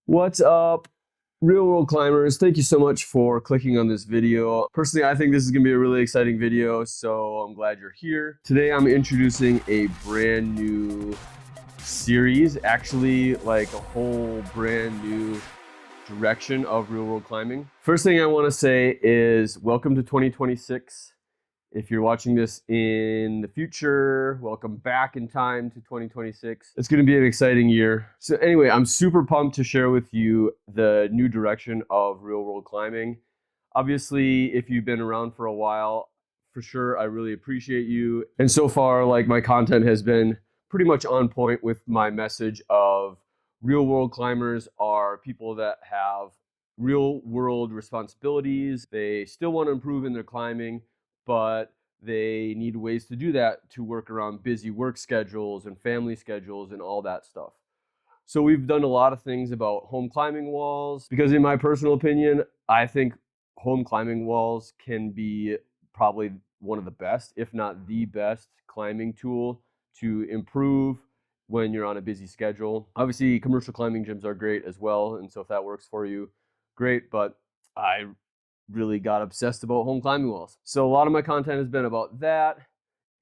What's up, real world climbers? Thank you so much for clicking on this video. Personally, I think this is gonna be a really exciting video, so I'm glad you're here. Today, I'm introducing a brand new series, actually like a whole brand new direction of real world climbing. First thing I wanna say is welcome to 2026. If you're watching this in the future, welcome back in time to 2026. It's going to be an exciting year. So anyway, I'm super pumped to share with you the new direction of real world climbing. Obviously, if you've been around for a while, for sure, I really appreciate you. And so far, like my content has been pretty much on point with my message of real world climbers are people that have real world responsibilities. They still want to improve in their climbing, but they need ways to do that to work around busy work schedules and family schedules and all that stuff. So we've done a lot of things about home climbing walls because in my personal opinion, I think home climbing walls can be probably one of the best, if not the best climbing tool to improve when you're on a busy schedule. Obviously, commercial climbing gyms are great as well, and so if that works for you, great, but I really got obsessed about home climbing walls. So a lot of my content has been about that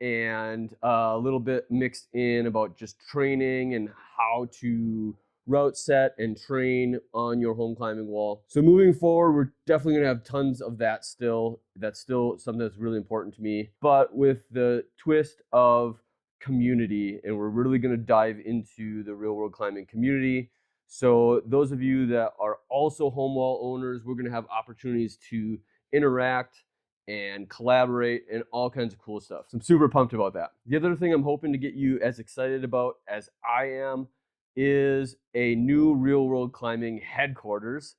and a little bit mixed in about just training and how to route set and train on your home climbing wall. So moving forward, we're definitely gonna have tons of that still. That's still something that's really important to me, but with the twist of community, and we're really gonna dive into the real world climbing community. So those of you that are also home wall owners, we're gonna have opportunities to interact and collaborate and all kinds of cool stuff. So I'm super pumped about that. The other thing I'm hoping to get you as excited about as I am is a new real world climbing headquarters.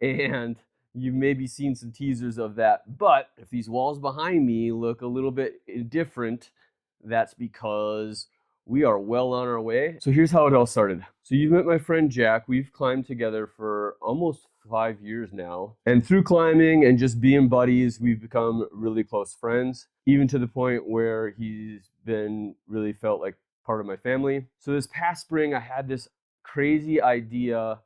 And you've maybe seen some teasers of that. But if these walls behind me look a little bit different, that's because we are well on our way. So here's how it all started. So you've met my friend Jack. We've climbed together for almost 5 years now. And through climbing and just being buddies, we've become really close friends, even to the point where he's been really felt like part of my family. So this past spring, I had this crazy idea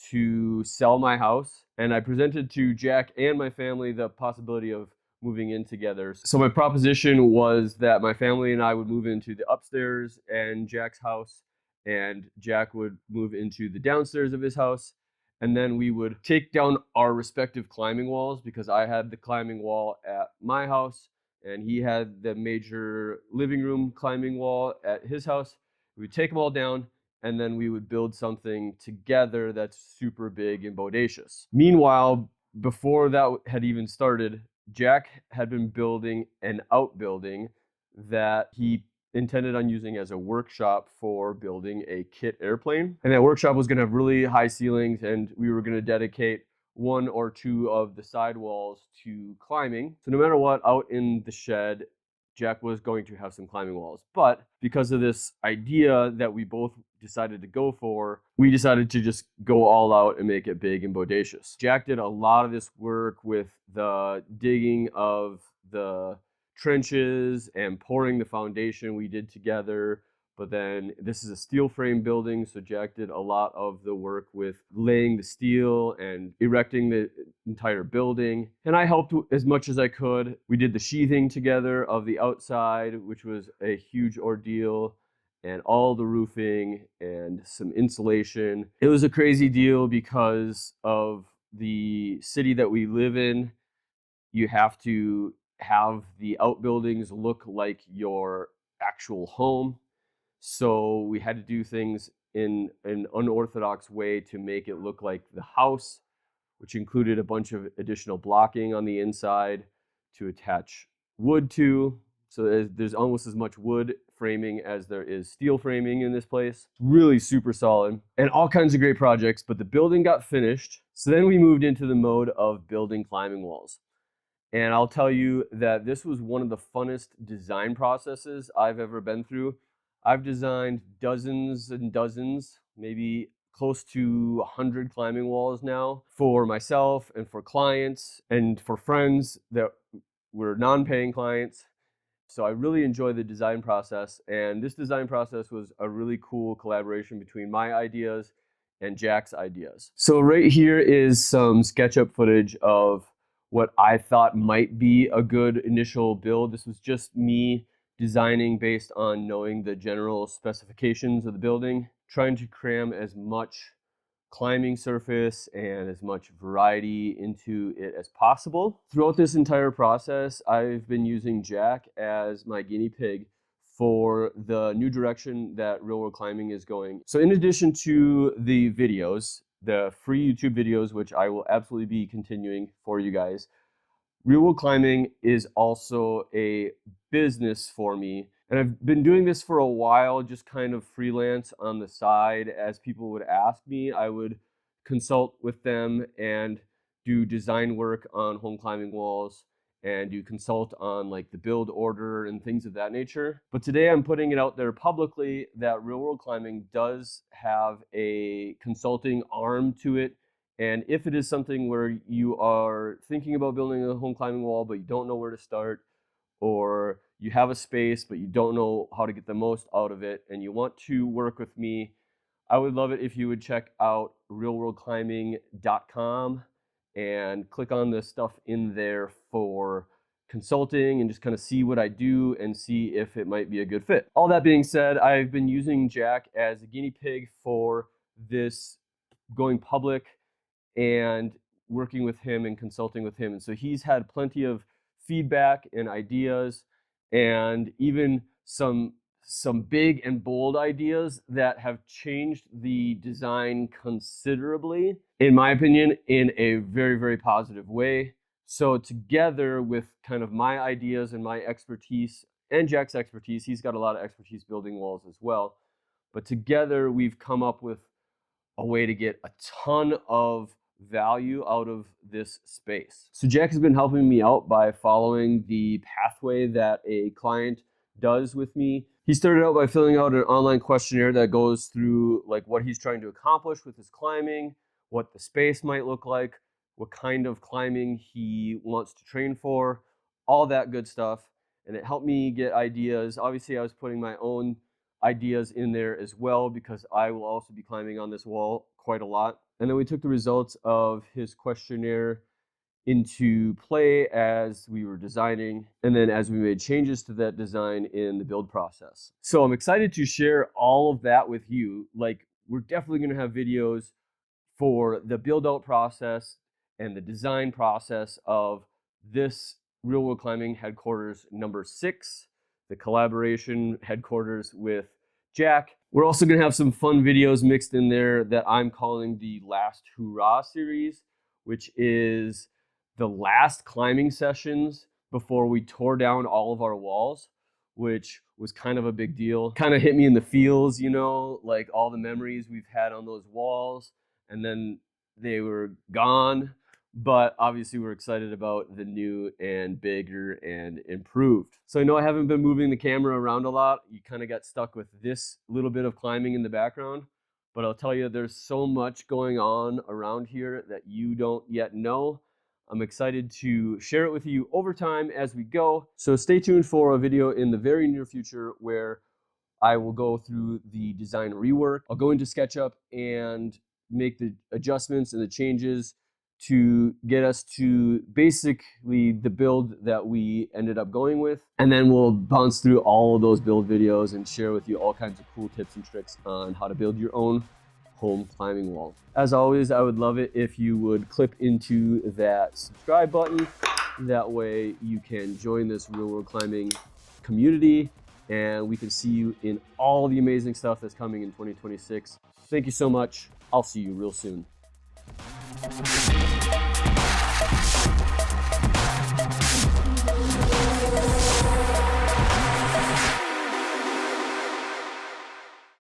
to sell my house, and I presented to Jack and my family the possibility of moving in together. So my proposition was that my family and I would move into the upstairs and Jack's house, and Jack would move into the downstairs of his house. And then we would take down our respective climbing walls because I had the climbing wall at my house and he had the major living room climbing wall at his house. We would take them all down and then we would build something together that's super big and bodacious. Meanwhile, before that had even started, Jack had been building an outbuilding that he intended on using as a workshop for building a kit airplane. And that workshop was going to have really high ceilings, and we were going to dedicate one or two of the side walls to climbing. So no matter what, out in the shed, Jack was going to have some climbing walls. But because of this idea that we both decided to go for, we decided to just go all out and make it big and bodacious. Jack did a lot of this work with the digging of the trenches and pouring the foundation we did together. But then this is a steel frame building, so Jack did a lot of the work with laying the steel and erecting the entire building. And I helped as much as I could. We did the sheathing together of the outside, which was a huge ordeal, and all the roofing and some insulation. It was a crazy deal because of the city that we live in. You have to have the outbuildings look like your actual home. So we had to do things in an unorthodox way to make it look like the house, which included a bunch of additional blocking on the inside to attach wood to. So there's almost as much wood framing as there is steel framing in this place. Really super solid and all kinds of great projects, but the building got finished. So then we moved into the mode of building climbing walls. And I'll tell you that this was one of the funnest design processes I've ever been through. I've designed dozens and dozens, maybe close to 100 climbing walls now for myself and for clients and for friends that were non-paying clients. So I really enjoy the design process, and this design process was a really cool collaboration between my ideas and Jack's ideas. So right here is some SketchUp footage of what I thought might be a good initial build. This was just me designing based on knowing the general specifications of the building, trying to cram as much climbing surface and as much variety into it as possible. Throughout this entire process, I've been using Jack as my guinea pig for the new direction that Real World Climbing is going. So in addition to the videos, the free YouTube videos, which I will absolutely be continuing for you guys, Real World Climbing is also a business for me. And I've been doing this for a while, just kind of freelance on the side. As people would ask me, I would consult with them and do design work on home climbing walls and do consult on like the build order and things of that nature. But today I'm putting it out there publicly that Real World Climbing does have a consulting arm to it. And if it is something where you are thinking about building a home climbing wall, but you don't know where to start, or you have a space, but you don't know how to get the most out of it, and you want to work with me, I would love it if you would check out realworldclimbing.com and click on the stuff in there for consulting and just kind of see what I do and see if it might be a good fit. All that being said, I've been using Jack as a guinea pig for this going public and working with him and consulting with him. And so he's had plenty of feedback and ideas, and even some big and bold ideas that have changed the design considerably, in my opinion, in a very, very positive way. So together with kind of my ideas and my expertise and Jack's expertise, he's got a lot of expertise building walls as well, but together we've come up with a way to get a ton of value out of this space. So Jack has been helping me out by following the pathway that a client does with me. He started out by filling out an online questionnaire that goes through like what he's trying to accomplish with his climbing, what the space might look like, what kind of climbing he wants to train for, all that good stuff. And it helped me get ideas. Obviously, I was putting my own ideas in there as well because I will also be climbing on this wall quite a lot. And then we took the results of his questionnaire into play as we were designing, and then as we made changes to that design in the build process. So I'm excited to share all of that with you. Like, we're definitely going to have videos for the build out process and the design process of this Real World Climbing headquarters number 6, the collaboration headquarters with Jack. We're also going to have some fun videos mixed in there that I'm calling the Last Hurrah series, which is the last climbing sessions before we tore down all of our walls, which was kind of a big deal. Kind of hit me in the feels, you know, like all the memories we've had on those walls, and then they were gone. But obviously we're excited about the new and bigger and improved. So I know I haven't been moving the camera around a lot. You kind of got stuck with this little bit of climbing in the background. But I'll tell you, there's so much going on around here that you don't yet know. I'm excited to share it with you over time as we go. So stay tuned for a video in the very near future where I will go through the design rework. I'll go into SketchUp and make the adjustments and the changes to get us to basically the build that we ended up going with. And then we'll bounce through all of those build videos and share with you all kinds of cool tips and tricks on how to build your own home climbing wall. As always, I would love it if you would click into that subscribe button. That way you can join this Real World Climbing community and we can see you in all the amazing stuff that's coming in 2026. Thank you so much. I'll see you real soon.